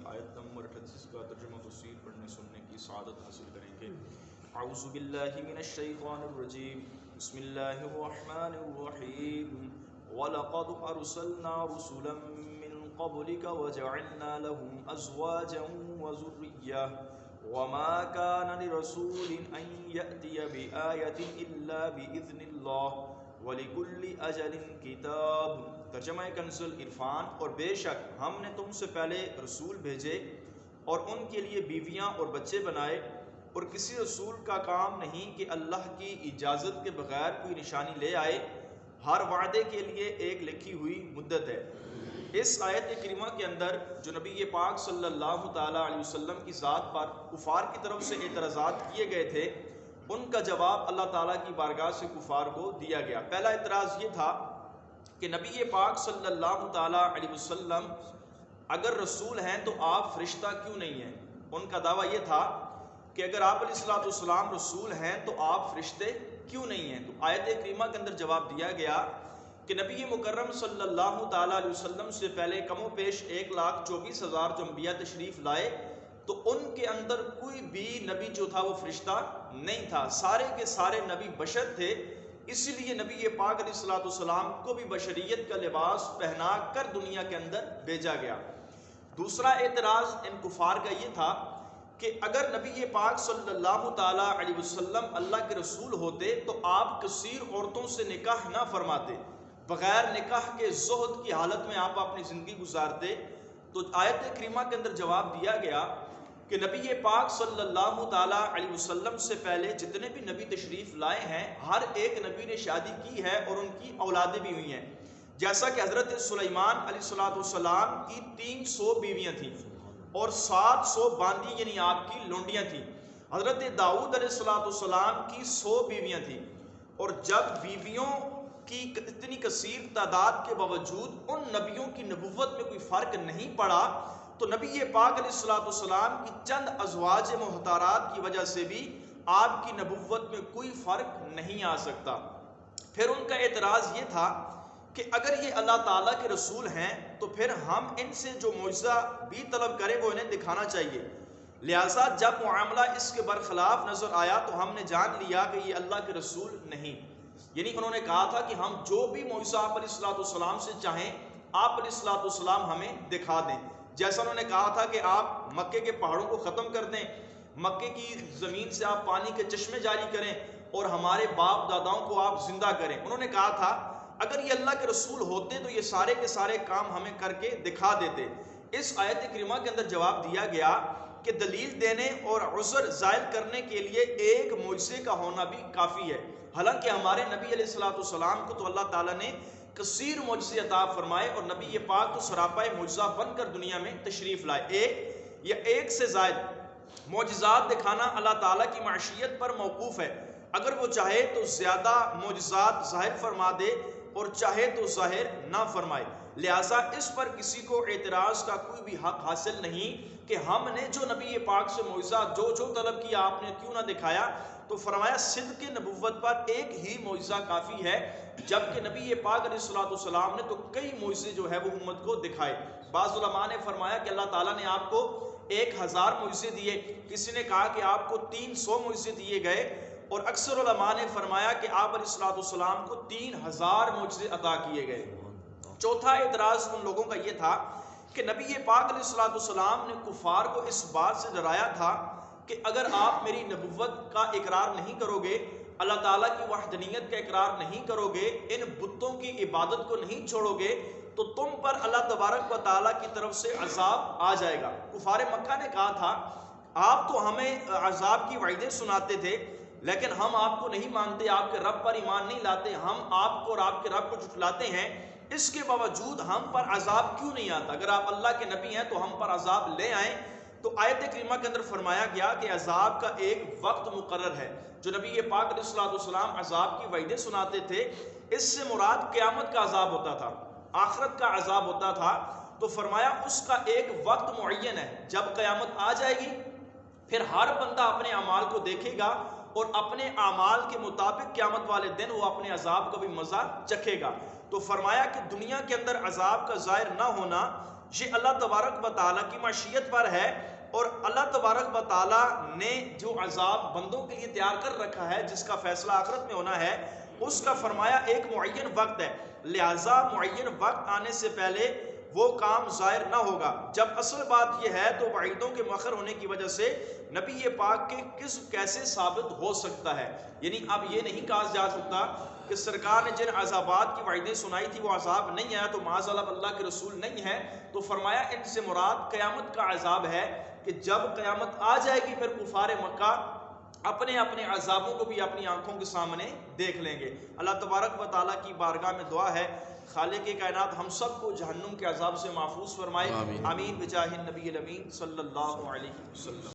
آیت نمبر 38 کا ترجمہ تفسیر پڑھنے سننے کی سعادت حاصل کریں گے۔ اعوذ باللہ من الشیطان الرجیم، بسم اللہ الرحمن الرحیم، وَلَقَدْ أَرْسَلْنَا رُسُلًا مِّن قَبْلِكَ وَجَعَلْنَا لَهُمْ أَزْوَاجًا وَذُرِّيَّةً وَمَا كَانَ لِرَسُولٍ أَن يَأْتِيَ بِآيَةٍ إِلَّا بِإِذْنِ اللَّهِ وَلِكُلِّ أَجَلٍ كِتَابٌ۔ ترجمہ کنز العرفان، اور بے شک ہم نے تم سے پہلے رسول بھیجے اور ان کے لیے بیویاں اور بچے بنائے، اور کسی رسول کا کام نہیں کہ اللہ کی اجازت کے بغیر کوئی نشانی لے آئے، ہر وعدے کے لیے ایک لکھی ہوئی مدت ہے۔ اس آیت کریمہ کے اندر جو نبی پاک صلی اللہ تعالیٰ علیہ وسلم کی ذات پر کفار کی طرف سے اعتراضات کیے گئے تھے، ان کا جواب اللہ تعالیٰ کی بارگاہ سے کفار کو دیا گیا۔ پہلا اعتراض یہ تھا کہ نبی پاک صلی اللہ تعالیٰ علیہ وسلم اگر رسول ہیں تو آپ فرشتہ کیوں نہیں ہیں؟ ان کا دعویٰ یہ تھا کہ اگر آپ علیہ الصلوۃ والسلام رسول ہیں تو آپ فرشتے کیوں نہیں ہیں؟ تو آیت کریمہ کے اندر جواب دیا گیا کہ نبی مکرم صلی اللہ تعالیٰ علیہ وسلم سے پہلے کم و بیش 1,24,000 جو انبیاء تشریف لائے تو ان کے اندر کوئی بھی نبی جو تھا وہ فرشتہ نہیں تھا، سارے کے سارے نبی بشر تھے۔ اسی لیے نبی پاک علیہ الصلوۃ والسلام کو بھی بشریت کا لباس پہنا کر دنیا کے اندر بھیجا گیا۔ دوسرا اعتراض ان کفار کا یہ تھا کہ اگر نبی پاک صلی اللہ تعالیٰ علیہ وسلم اللہ کے رسول ہوتے تو آپ کثیر عورتوں سے نکاح نہ فرماتے، بغیر نکاح کے زہد کی حالت میں آپ اپنی زندگی گزارتے۔ تو آیت کریمہ کے اندر جواب دیا گیا کہ نبی پاک صلی اللہ تعالیٰ علیہ وسلم سے پہلے جتنے بھی نبی تشریف لائے ہیں، ہر ایک نبی نے شادی کی ہے اور ان کی اولادیں بھی ہوئی ہیں۔ جیسا کہ حضرت سلیمان علیہ السلام کی 300 بیویاں تھیں اور 700 باندی یعنی آپ کی لونڈیاں تھیں۔ حضرت داؤد علیہ السلام کی 100 بیویاں تھیں، اور جب بیویوں کی اتنی کثیر تعداد کے باوجود ان نبیوں کی نبوت میں کوئی فرق نہیں پڑا، تو نبی پاک علیہ السلام کی چند ازواج محترمات کی وجہ سے بھی آپ کی نبوت میں کوئی فرق نہیں آ سکتا۔ پھر ان کا اعتراض یہ تھا کہ اگر یہ اللہ تعالیٰ کے رسول ہیں تو پھر ہم ان سے جو معجزہ بھی طلب کریں وہ انہیں دکھانا چاہیے، لہٰذا جب معاملہ اس کے برخلاف نظر آیا تو ہم نے جان لیا کہ یہ اللہ کے رسول نہیں۔ یعنی انہوں نے کہا تھا کہ ہم جو بھی معجزہ آپ علیہ السلام سے چاہیں آپ علیہ السلام ہمیں دکھا دیں۔ جیسا انہوں نے کہا تھا کہ آپ مکے کے پہاڑوں کو ختم کر دیں، مکے کی زمین سے آپ پانی کے چشمے جاری کریں اور ہمارے باپ داداؤں کو آپ زندہ کریں۔ انہوں نے کہا تھا اگر یہ اللہ کے رسول ہوتے تو یہ سارے کے سارے کام ہمیں کر کے دکھا دیتے۔ اس آیت کریمہ کے اندر جواب دیا گیا کہ دلیل دینے اور عذر زائل کرنے کے لیے ایک معجزے کا ہونا بھی کافی ہے، حالانکہ ہمارے نبی علیہ السلام کو تو اللہ تعالیٰ نے کثیر معجزے عطا فرمائے، اور نبی پاک تو سراپا معجزہ بن کر دنیا میں تشریف لائے۔ ایک یا ایک سے زائد معجزات دکھانا اللہ تعالیٰ کی معشیت پر موقوف ہے، اگر وہ چاہے تو زیادہ معجزات ظاہر فرما دے اور چاہے تو ظاہر نہ فرمائے، لہٰذا اس پر کسی کو اعتراض کا کوئی بھی حق حاصل نہیں کہ ہم نے جو نبی پاک سے معجزہ جو طلب کیا آپ نے کیوں نہ دکھایا۔ تو فرمایا صدق نبوت پر ایک ہی معجزہ کافی ہے، جبکہ نبی پاک علیہ السلام نے تو کئی معجزے جو ہے وہ امت کو دکھائے۔ بعض علماء نے فرمایا کہ اللہ تعالیٰ نے آپ کو 1000 معجزے دیے، کسی نے کہا کہ آپ کو 300 معجزے دیے گئے، اور اکثر علماء نے فرمایا کہ آپ علیہ السلام کو 3000 معجزے عطا کیے گئے۔ چوتھا اعتراض ان لوگوں کا یہ تھا کہ نبی پاک علیہ السلام نے کفار کو اس بات سے ڈرایا تھا کہ اگر آپ میری نبوت کا اقرار نہیں کرو گے، اللہ تعالیٰ کی وحدانیت کا اقرار نہیں کرو گے، ان بتوں کی عبادت کو نہیں چھوڑو گے، تو تم پر اللہ تبارک و تعالیٰ کی طرف سے عذاب آ جائے گا۔ کفار مکہ نے کہا تھا آپ تو ہمیں عذاب کی وعدیں سناتے تھے لیکن ہم آپ کو نہیں مانتے، آپ کے رب پر ایمان نہیں لاتے، ہم آپ کو اور آپ کے رب کو جھٹلاتے ہیں، اس کے باوجود ہم پر عذاب کیوں نہیں آتا؟ اگر آپ اللہ کے نبی ہیں تو ہم پر عذاب لے آئیں۔ تو آیت کریمہ کے اندر فرمایا گیا کہ عذاب کا ایک وقت مقرر ہے۔ جو نبی پاک علیہ السلام عذاب کی وعدیں سناتے تھے، اس سے مراد قیامت کا عذاب ہوتا تھا، آخرت کا عذاب ہوتا تھا۔ تو فرمایا اس کا ایک وقت معین ہے، جب قیامت آ جائے گی پھر ہر بندہ اپنے اعمال کو دیکھے گا اور اپنے اعمال کے مطابق قیامت والے دن وہ اپنے عذاب کا بھی مزہ چکھے گا۔ تو فرمایا کہ دنیا کے اندر عذاب کا ظاہر نہ ہونا یہ اللہ تبارک و تعالیٰ کی مشیت پر ہے، اور اللہ تبارک و تعالیٰ نے جو عذاب بندوں کے لیے تیار کر رکھا ہے، جس کا فیصلہ آخرت میں ہونا ہے، اس کا فرمایا ایک معین وقت ہے، لہٰذا معین وقت آنے سے پہلے وہ کام ظاہر نہ ہوگا۔ جب اصل بات یہ ہے تو وعیدوں کے مؤخر ہونے کی وجہ سے نبی پاک کے کذب کیسے ثابت ہو سکتا ہے؟ یعنی اب یہ نہیں کہا جا سکتا کہ سرکار نے جن عذابات کی وعیدیں سنائی تھی وہ عذاب نہیں آیا تو معاذ اللہ کے رسول نہیں ہے، تو فرمایا ان سے مراد قیامت کا عذاب ہے، کہ جب قیامت آ جائے گی پھر کفار مکہ اپنے اپنے عذابوں کو بھی اپنی آنکھوں کے سامنے دیکھ لیں گے۔ اللہ تبارک و تعالیٰ کی بارگاہ میں دعا ہے خالق کائنات ہم سب کو جہنم کے عذاب سے محفوظ فرمائے، آمین بجاہ النبی الامین صلی اللہ علیہ وسلم۔